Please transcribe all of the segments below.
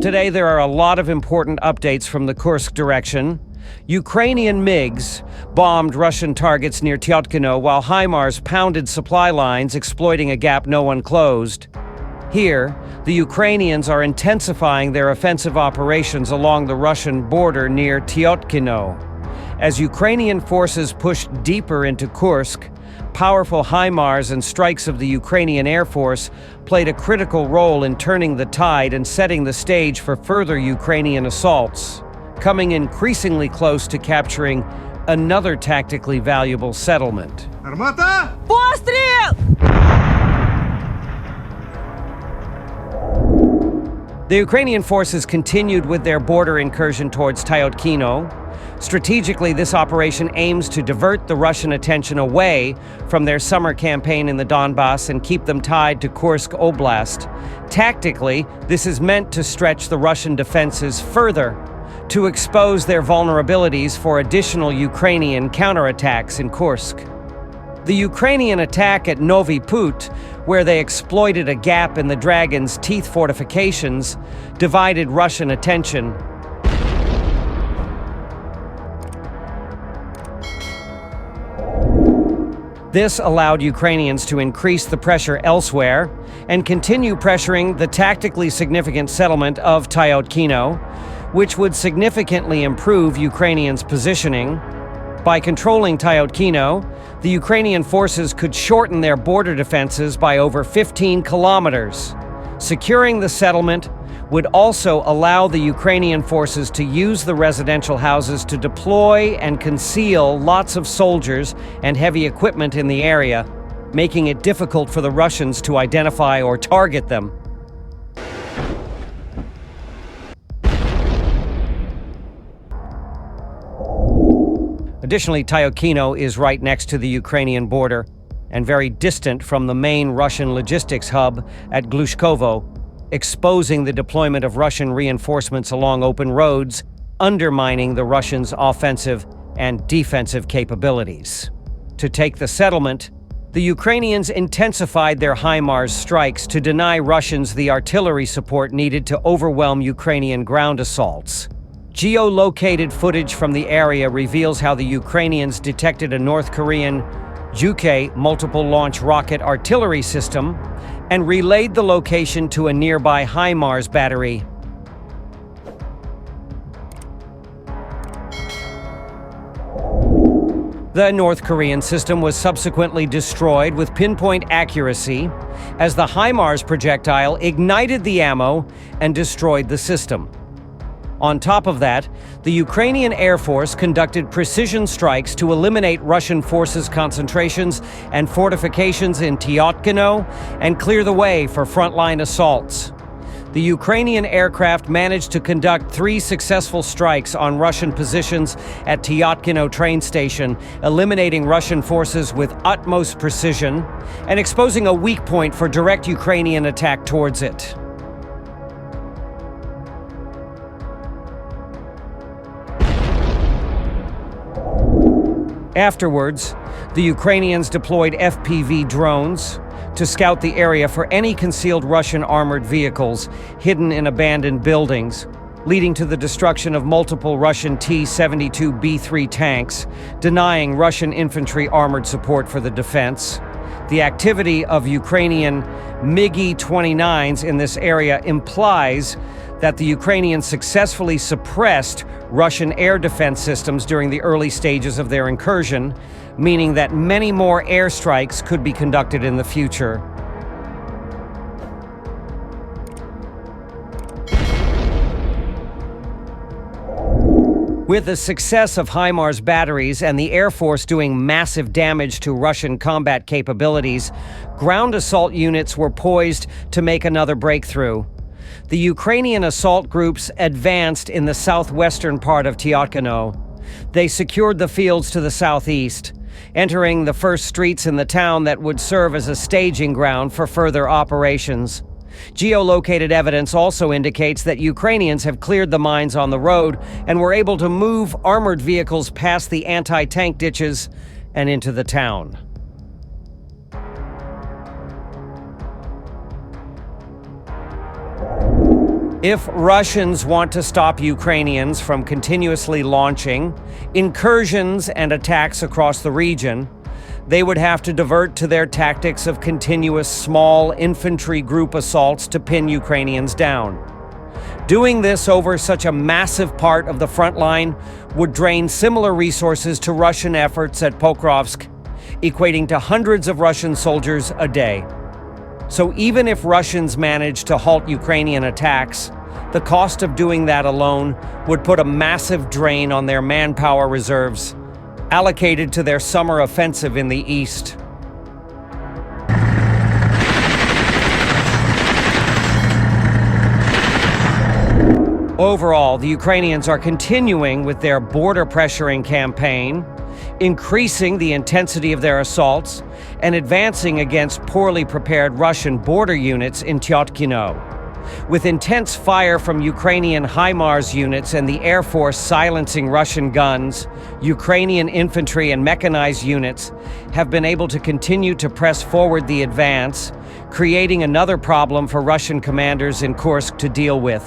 Today, there are a lot of important updates from the Kursk direction. Ukrainian MiGs bombed Russian targets near Tyotkino while HIMARS pounded supply lines, exploiting a gap no one closed. Here, the Ukrainians are intensifying their offensive operations along the Russian border near Tyotkino. As Ukrainian forces pushed deeper into Kursk, powerful HIMARS and strikes of the Ukrainian Air Force played a critical role in turning the tide and setting the stage for further Ukrainian assaults, coming increasingly close to capturing another tactically valuable settlement. Armata! Пострел! The Ukrainian forces continued with their border incursion towards Tyotkino. Strategically, this operation aims to divert the Russian attention away from their summer campaign in the Donbass and keep them tied to Kursk Oblast. Tactically, this is meant to stretch the Russian defenses further, to expose their vulnerabilities for additional Ukrainian counterattacks in Kursk. The Ukrainian attack at Novi Put, where they exploited a gap in the Dragon's Teeth fortifications, divided Russian attention. This allowed Ukrainians to increase the pressure elsewhere and continue pressuring the tactically significant settlement of Tyotkino, which would significantly improve Ukrainians' positioning. By controlling Tyotkino, the Ukrainian forces could shorten their border defenses by over 15 kilometers. Securing the settlement would also allow the Ukrainian forces to use the residential houses to deploy and conceal lots of soldiers and heavy equipment in the area, making it difficult for the Russians to identify or target them. Additionally, Tyotkino is right next to the Ukrainian border and very distant from the main Russian logistics hub at Glushkovo, exposing the deployment of Russian reinforcements along open roads, undermining the Russians' offensive and defensive capabilities. To take the settlement, the Ukrainians intensified their HIMARS strikes to deny Russians the artillery support needed to overwhelm Ukrainian ground assaults. Geolocated footage from the area reveals how the Ukrainians detected a North Korean Juke multiple-launch rocket artillery system and relayed the location to a nearby HIMARS battery. The North Korean system was subsequently destroyed with pinpoint accuracy as the HIMARS projectile ignited the ammo and destroyed the system. On top of that, the Ukrainian Air Force conducted precision strikes to eliminate Russian forces' concentrations and fortifications in Tyotkino and clear the way for frontline assaults. The Ukrainian aircraft managed to conduct 3 successful strikes on Russian positions at Tyotkino train station, eliminating Russian forces with utmost precision and exposing a weak point for direct Ukrainian attack towards it. Afterwards, the Ukrainians deployed FPV drones to scout the area for any concealed Russian armored vehicles hidden in abandoned buildings, leading to the destruction of multiple Russian T-72B3 tanks, denying Russian infantry armored support for the defense. The activity of Ukrainian MiG-29s in this area implies that the Ukrainians successfully suppressed Russian air defense systems during the early stages of their incursion, meaning that many more airstrikes could be conducted in the future. With the success of HIMARS batteries and the Air Force doing massive damage to Russian combat capabilities, ground assault units were poised to make another breakthrough. The Ukrainian assault groups advanced in the southwestern part of Tyotkino. They secured the fields to the southeast, entering the first streets in the town that would serve as a staging ground for further operations. Geolocated evidence also indicates that Ukrainians have cleared the mines on the road and were able to move armored vehicles past the anti-tank ditches and into the town. If Russians want to stop Ukrainians from continuously launching incursions and attacks across the region, they would have to divert to their tactics of continuous small infantry group assaults to pin Ukrainians down. Doing this over such a massive part of the front line would drain similar resources to Russian efforts at Pokrovsk, equating to hundreds of Russian soldiers a day. So even if Russians manage to halt Ukrainian attacks, the cost of doing that alone would put a massive drain on their manpower reserves allocated to their summer offensive in the east. Overall, the Ukrainians are continuing with their border pressuring campaign, increasing the intensity of their assaults, and advancing against poorly prepared Russian border units in Tyotkino. With intense fire from Ukrainian HIMARS units and the Air Force silencing Russian guns, Ukrainian infantry and mechanized units have been able to continue to press forward the advance, creating another problem for Russian commanders in Kursk to deal with.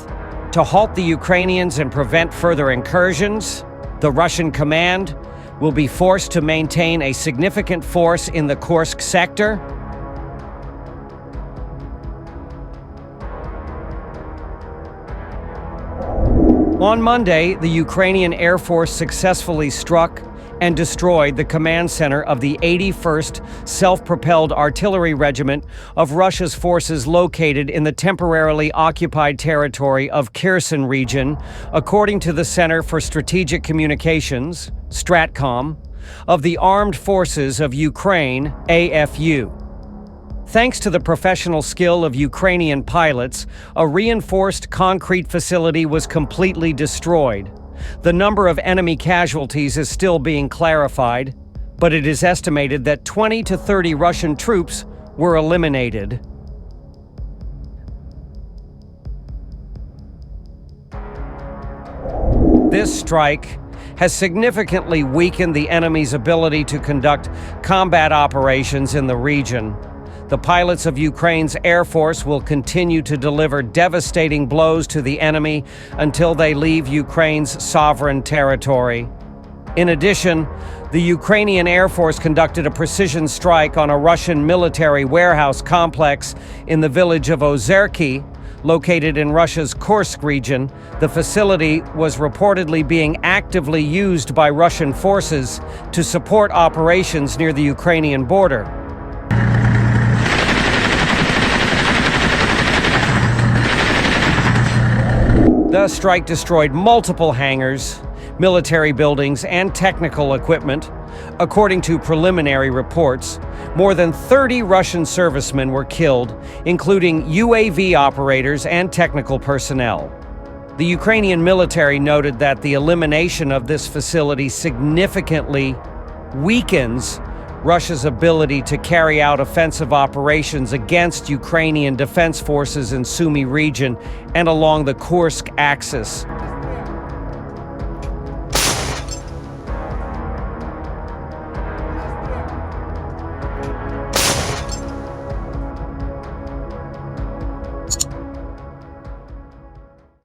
To halt the Ukrainians and prevent further incursions, the Russian command will be forced to maintain a significant force in the Kursk sector. On Monday, the Ukrainian Air Force successfully struck and destroyed the command center of the 81st Self-Propelled Artillery Regiment of Russia's forces located in the temporarily occupied territory of Kherson region, according to the Center for Strategic Communications, STRATCOM, of the Armed Forces of Ukraine, AFU. Thanks to the professional skill of Ukrainian pilots, a reinforced concrete facility was completely destroyed. The number of enemy casualties is still being clarified, but it is estimated that 20 to 30 Russian troops were eliminated. This strike has significantly weakened the enemy's ability to conduct combat operations in the region. The pilots of Ukraine's Air Force will continue to deliver devastating blows to the enemy until they leave Ukraine's sovereign territory. In addition, the Ukrainian Air Force conducted a precision strike on a Russian military warehouse complex in the village of Ozerki, located in Russia's Kursk region. The facility was reportedly being actively used by Russian forces to support operations near the Ukrainian border. The strike destroyed multiple hangars, military buildings, and technical equipment. According to preliminary reports, more than 30 Russian servicemen were killed, including UAV operators and technical personnel. The Ukrainian military noted that the elimination of this facility significantly weakens Russia's ability to carry out offensive operations against Ukrainian defense forces in Sumy region and along the Kursk axis.